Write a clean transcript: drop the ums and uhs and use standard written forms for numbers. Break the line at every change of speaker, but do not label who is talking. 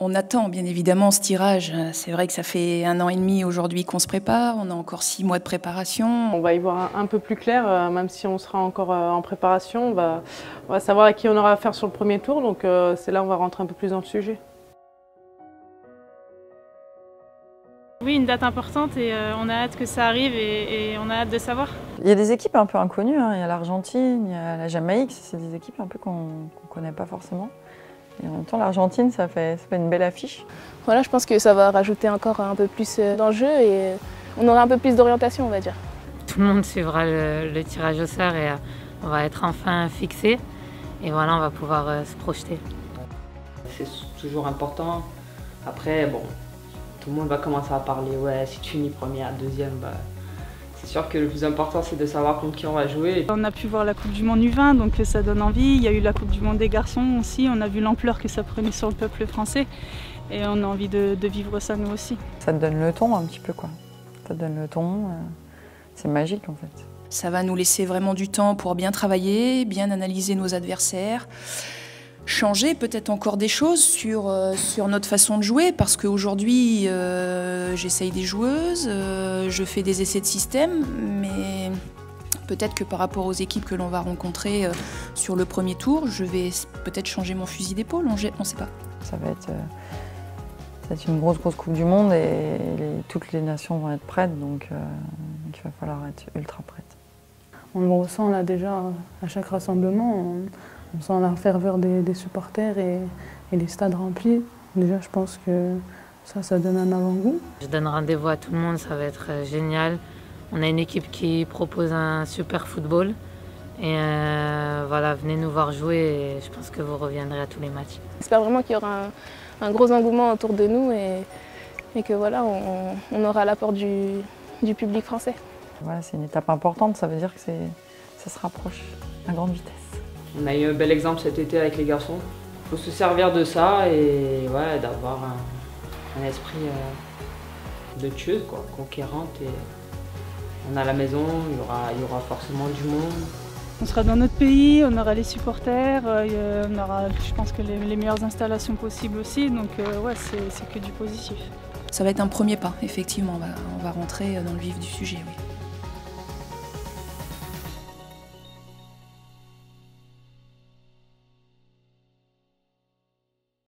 On attend bien évidemment ce tirage. C'est vrai que ça fait 1 an et demi aujourd'hui qu'on se prépare. On a encore 6 mois de préparation.
On va y voir un peu plus clair, même si on sera encore en préparation. On va savoir à qui on aura affaire sur le premier tour. Donc c'est là où on va rentrer un peu plus dans le sujet.
Oui, une date importante et on a hâte que ça arrive et on a hâte de savoir.
Il y a des équipes un peu inconnues, hein. Il y a l'Argentine, il y a la Jamaïque, c'est des équipes un peu qu'on ne connaît pas forcément. Et en même temps, l'Argentine, ça fait une belle affiche.
Voilà, je pense que ça va rajouter encore un peu plus d'enjeu et on aura un peu plus d'orientation, on va dire.
Tout le monde suivra le tirage au sort et on va être enfin fixé. Et voilà, on va pouvoir se projeter.
C'est toujours important. Après, bon, tout le monde va commencer à parler. Ouais, si tu finis première, deuxième, bah, c'est sûr que le plus important, c'est de savoir contre qui on va jouer.
On a pu voir la Coupe du Monde U20, donc ça donne envie. Il y a eu la Coupe du Monde des garçons aussi. On a vu l'ampleur que ça prenait sur le peuple français. Et on a envie de vivre ça nous aussi.
Ça te donne le ton un petit peu, quoi. Ça te donne le ton. C'est magique, en fait.
Ça va nous laisser vraiment du temps pour bien travailler, bien analyser nos adversaires, changer peut-être encore des choses sur notre façon de jouer, parce qu'aujourd'hui, j'essaye des joueuses, je fais des essais de système, mais peut-être que par rapport aux équipes que l'on va rencontrer sur le premier tour, je vais peut-être changer mon fusil d'épaule, on ne sait pas.
Ça va être une grosse Coupe du Monde et toutes les nations vont être prêtes, donc il va falloir être ultra prête.
On le ressent là déjà à chaque rassemblement. On sent la ferveur des supporters et les stades remplis. Déjà, je pense que ça donne un avant-goût.
Je donne rendez-vous à tout le monde, ça va être génial. On a une équipe qui propose un super football. Et voilà, venez nous voir jouer et je pense que vous reviendrez à tous les matchs.
J'espère vraiment qu'il y aura un gros engouement autour de nous et que voilà, on aura l'apport du public français.
Voilà, c'est une étape importante, ça veut dire que ça se rapproche à grande vitesse.
On a eu un bel exemple cet été avec les garçons. Il faut se servir de ça et ouais, d'avoir un esprit de tueuse, quoi, conquérante. Et on a la maison, il y aura forcément du monde.
On sera dans notre pays, on aura les supporters, on aura, je pense, que les meilleures installations possibles aussi. Donc ouais, c'est que du positif.
Ça va être un premier pas, effectivement, on va rentrer dans le vif du sujet, oui.